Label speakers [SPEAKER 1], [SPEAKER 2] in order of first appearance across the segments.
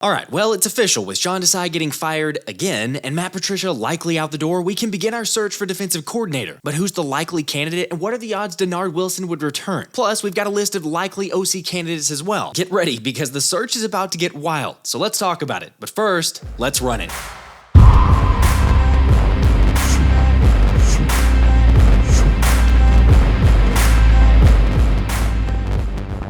[SPEAKER 1] Alright, well, it's official. With Sean Desai getting fired again and Matt Patricia likely out the door, we can begin our search for defensive coordinator. But who's the likely candidate and what are the odds Dennard Wilson would return? Plus, we've got a list of likely OC candidates as well. Get ready because the search is about to get wild. So let's talk about it. But first, let's run it.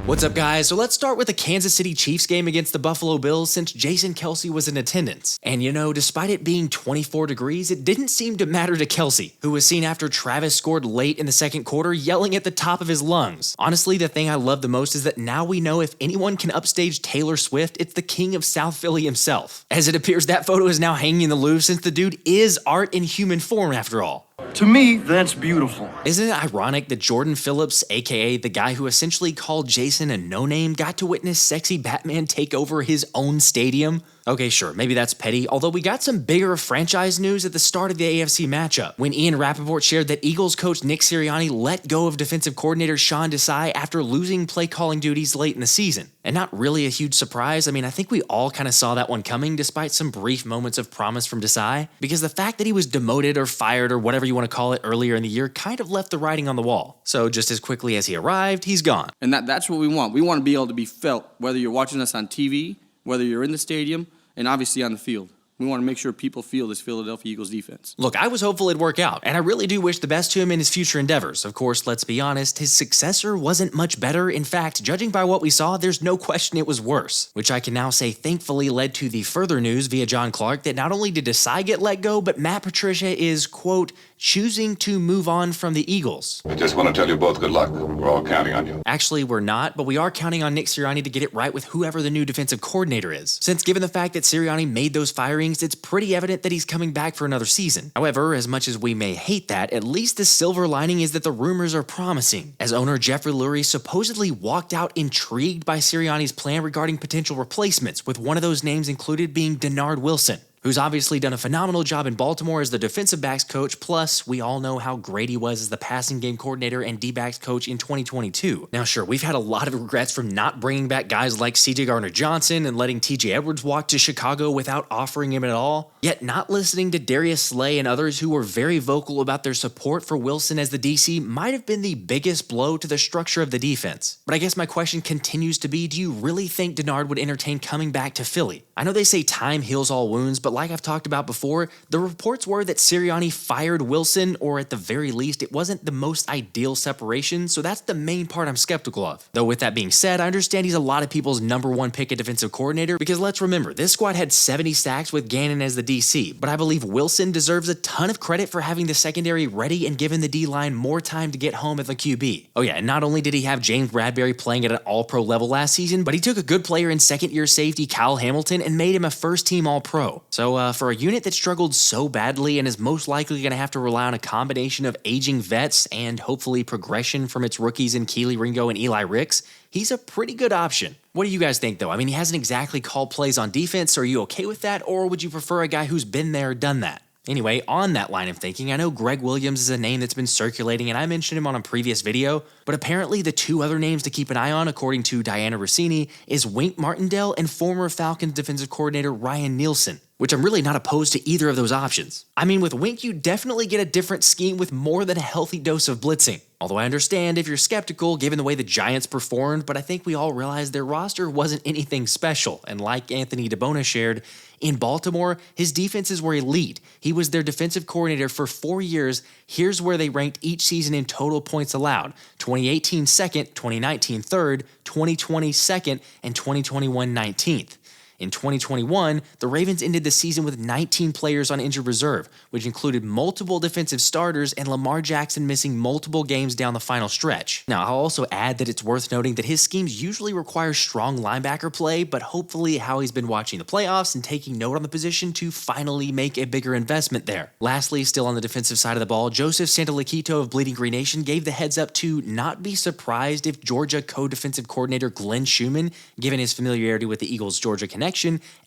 [SPEAKER 1] What's up, guys? So let's start with the Kansas City Chiefs game against the Buffalo Bills since Jason Kelce was in attendance. And you know, despite it being 24 degrees, it didn't seem to matter to Kelce, who was seen after Travis scored late in the second quarter yelling at the top of his lungs. Honestly, the thing I love the most is that now we know if anyone can upstage Taylor Swift, it's the king of South Philly himself. As it appears, that photo is now hanging in the Louvre since the dude is art in human form after all.
[SPEAKER 2] To me, that's beautiful.
[SPEAKER 1] Isn't it ironic that Jordan Phillips, aka the guy who essentially called Jason a no-name, got to witness sexy Batman take over his own stadium? Okay, sure, maybe that's petty, although we got some bigger franchise news at the start of the AFC matchup, when Ian Rappaport shared that Eagles coach Nick Sirianni let go of defensive coordinator Sean Desai after losing play-calling duties late in the season. And not really a huge surprise. I mean, I think we all kind of saw that one coming despite some brief moments of promise from Desai, because the fact that he was demoted or fired or whatever you want to call it earlier in the year kind of left the writing on the wall. So just as quickly as he arrived, he's gone.
[SPEAKER 3] And that's what we want. We want to be able to be felt, whether you're watching us on TV, whether you're in the stadium, and obviously on the field. We want to make sure people feel this Philadelphia Eagles defense.
[SPEAKER 1] Look, I was hopeful it'd work out, and I really do wish the best to him in his future endeavors. Of course, let's be honest, his successor wasn't much better. In fact, judging by what we saw, there's no question it was worse, which I can now say thankfully led to the further news via John Clark that not only did Desai get let go, but Matt Patricia is, quote, choosing to move on from the Eagles.
[SPEAKER 4] I just want to tell you both good luck. We're all counting on you.
[SPEAKER 1] Actually, we're not, but we are counting on Nick Sirianni to get it right with whoever the new defensive coordinator is. Since given the fact that Sirianni made those firings, it's pretty evident that he's coming back for another season. However, as much as we may hate that, at least the silver lining is that the rumors are promising, as owner Jeffrey Lurie supposedly walked out intrigued by Sirianni's plan regarding potential replacements, with one of those names included being Dennard Wilson, who's obviously done a phenomenal job in Baltimore as the defensive backs coach, plus we all know how great he was as the passing game coordinator and D-backs coach in 2022. Now sure, we've had a lot of regrets from not bringing back guys like C.J. Gardner-Johnson and letting T.J. Edwards walk to Chicago without offering him at all, yet not listening to Darius Slay and others who were very vocal about their support for Wilson as the DC might have been the biggest blow to the structure of the defense. But I guess my question continues to be, do you really think Dennard would entertain coming back to Philly? I know they say time heals all wounds, but like I've talked about before, the reports were that Sirianni fired Wilson, or at the very least, it wasn't the most ideal separation, so that's the main part I'm skeptical of. Though with that being said, I understand he's a lot of people's #1 pick at defensive coordinator, because let's remember, this squad had 70 sacks with Gannon as the DC, but I believe Wilson deserves a ton of credit for having the secondary ready and giving the D-line more time to get home at the QB. Oh yeah, and not only did he have James Bradbury playing at an all-pro level last season, but he took a good player in second-year safety Kyle Hamilton and made him a first-team all-pro. So for a unit that struggled so badly and is most likely going to have to rely on a combination of aging vets and hopefully progression from its rookies in Keely Ringo and Eli Ricks, he's a pretty good option. What do you guys think though? I mean, he hasn't exactly called plays on defense, so are you okay with that, or would you prefer a guy who's been there, done that? Anyway, on that line of thinking, I know Gregg Williams is a name that's been circulating and I mentioned him on a previous video, but apparently the two other names to keep an eye on, according to Diana Rossini, is Wink Martindale and former Falcons defensive coordinator Ryan Nielsen, which I'm really not opposed to either of those options. I mean, with Wink, you definitely get a different scheme with more than a healthy dose of blitzing. Although I understand if you're skeptical given the way the Giants performed, but I think we all realize their roster wasn't anything special, and like Anthony DeBona shared, in Baltimore, his defenses were elite. He was their defensive coordinator for 4 years. Here's where they ranked each season in total points allowed: 2018 second, 2019 third, 2020 second, and 2021 19th. In 2021, the Ravens ended the season with 19 players on injured reserve, which included multiple defensive starters and Lamar Jackson missing multiple games down the final stretch. Now, I'll also add that it's worth noting that his schemes usually require strong linebacker play, but hopefully Howie's been watching the playoffs and taking note on the position to finally make a bigger investment there. Lastly, still on the defensive side of the ball, Joseph Santoliquito of Bleeding Green Nation gave the heads up to not be surprised if Georgia co-defensive coordinator Glenn Schuman, given his familiarity with the Eagles-Georgia connection,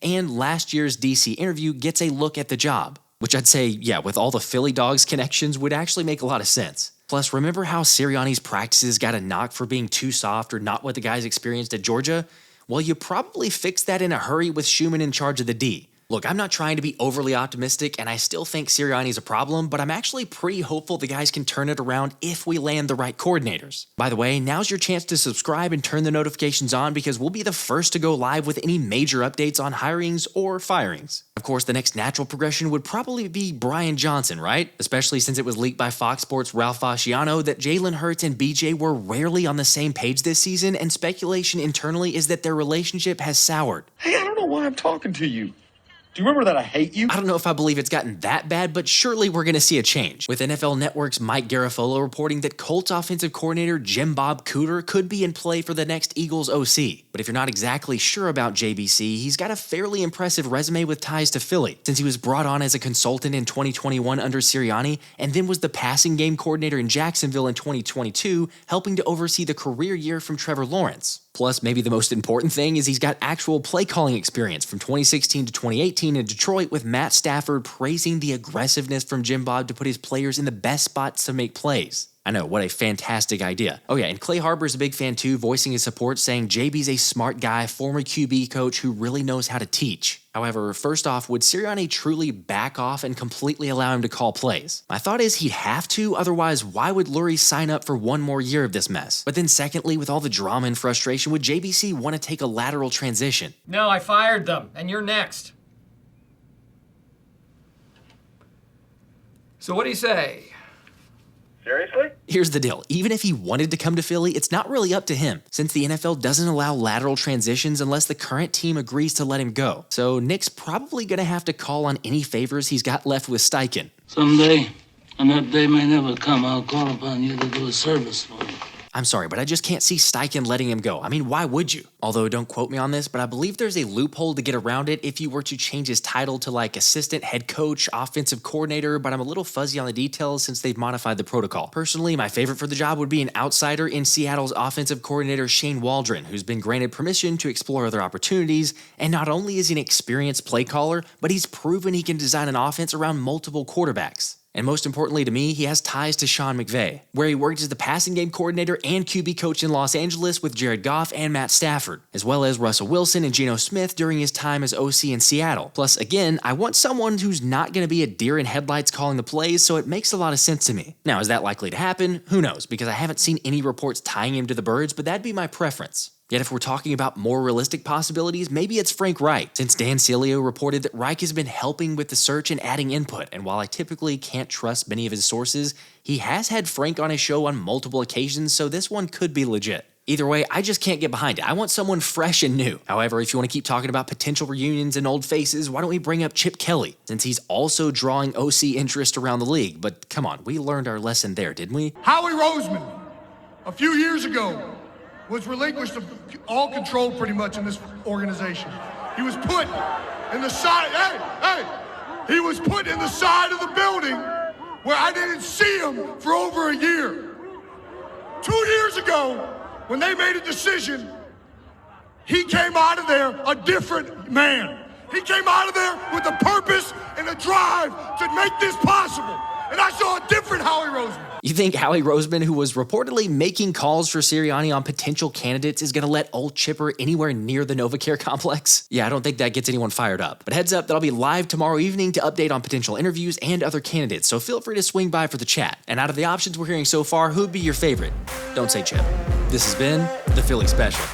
[SPEAKER 1] and last year's DC interview, gets a look at the job. Which I'd say, yeah, with all the Philly Dogs connections, would actually make a lot of sense. Plus, remember how Sirianni's practices got a knock for being too soft or not what the guys experienced at Georgia? Well, you probably fix that in a hurry with Schuman in charge of the D. Look, I'm not trying to be overly optimistic, and I still think Sirianni's a problem, but I'm actually pretty hopeful the guys can turn it around if we land the right coordinators. By the way, now's your chance to subscribe and turn the notifications on because we'll be the first to go live with any major updates on hirings or firings. Of course, the next natural progression would probably be Brian Johnson, right? Especially since it was leaked by Fox Sports' Ralph Fasciano that Jalen Hurts and BJ were rarely on the same page this season, and speculation internally is that their relationship has soured.
[SPEAKER 2] Hey, I don't know why I'm talking to you. Do you remember that I hate you?
[SPEAKER 1] I don't know if I believe it's gotten that bad, but surely we're going to see a change. With NFL Network's Mike Garafolo reporting that Colts offensive coordinator Bob Cooter could be in play for the next Eagles OC. But if you're not exactly sure about JBC, he's got a fairly impressive resume with ties to Philly, since he was brought on as a consultant in 2021 under Sirianni, and then was the passing game coordinator in Jacksonville in 2022, helping to oversee the career year from Trevor Lawrence. Plus, maybe the most important thing is he's got actual play calling experience from 2016 to 2018 in Detroit, with Matt Stafford praising the aggressiveness from Bob to put his players in the best spots to make plays. I know, what a fantastic idea. Oh yeah, and Clay Harbor's a big fan too, voicing his support, saying JB's a smart guy, former QB coach who really knows how to teach. However, first off, would Sirianni truly back off and completely allow him to call plays? My thought is he'd have to, otherwise why would Lurie sign up for one more year of this mess? But then secondly, with all the drama and frustration, would JBC want to take a lateral transition?
[SPEAKER 5] No, I fired them, and you're next. So what do you say?
[SPEAKER 2] Seriously?
[SPEAKER 1] Here's the deal. Even if he wanted to come to Philly, it's not really up to him, since the NFL doesn't allow lateral transitions unless the current team agrees to let him go. So Nick's probably going to have to call on any favors he's got left with Steichen.
[SPEAKER 6] Someday, and that day may never come, I'll call upon you to do a service for me.
[SPEAKER 1] I'm sorry, but I just can't see Steichen letting him go. I mean, why would you? Although, don't quote me on this, but I believe there's a loophole to get around it if you were to change his title to like assistant head coach, offensive coordinator, but I'm a little fuzzy on the details since they've modified the protocol. Personally, my favorite for the job would be an outsider in Seattle's offensive coordinator Shane Waldron, who's been granted permission to explore other opportunities, and not only is he an experienced play caller, but he's proven he can design an offense around multiple quarterbacks. And most importantly to me, he has ties to Sean McVay, where he worked as the passing game coordinator and QB coach in Los Angeles with Jared Goff and Matt Stafford, as well as Russell Wilson and Geno Smith during his time as OC in Seattle. Plus, again, I want someone who's not going to be a deer in headlights calling the plays, so it makes a lot of sense to me. Now, is that likely to happen? Who knows, because I haven't seen any reports tying him to the Birds, but that'd be my preference. Yet if we're talking about more realistic possibilities, maybe it's Frank Reich, since Dan Cilio reported that Reich has been helping with the search and adding input, and while I typically can't trust many of his sources, he has had Frank on his show on multiple occasions, so this one could be legit. Either way, I just can't get behind it. I want someone fresh and new. However, if you want to keep talking about potential reunions and old faces, why don't we bring up Chip Kelly, since he's also drawing OC interest around the league. But come on, we learned our lesson there, didn't we?
[SPEAKER 7] Howie Roseman, a few years ago, was relinquished of all control pretty much in this organization. He was put in the side, he was put in the side of the building where I didn't see him for over a year. 2 years ago, when they made a decision, he came out of there a different man. He came out of there with a purpose and a drive to make this possible. And I saw a different Howie Roseman.
[SPEAKER 1] You think Howie Roseman, who was reportedly making calls for Sirianni on potential candidates, is going to let old Chipper anywhere near the NovaCare complex? Yeah, I don't think that gets anyone fired up. But heads up that I'll be live tomorrow evening to update on potential interviews and other candidates, so feel free to swing by for the chat. And out of the options we're hearing so far, who'd be your favorite? Don't say Chip. This has been the Philly Special.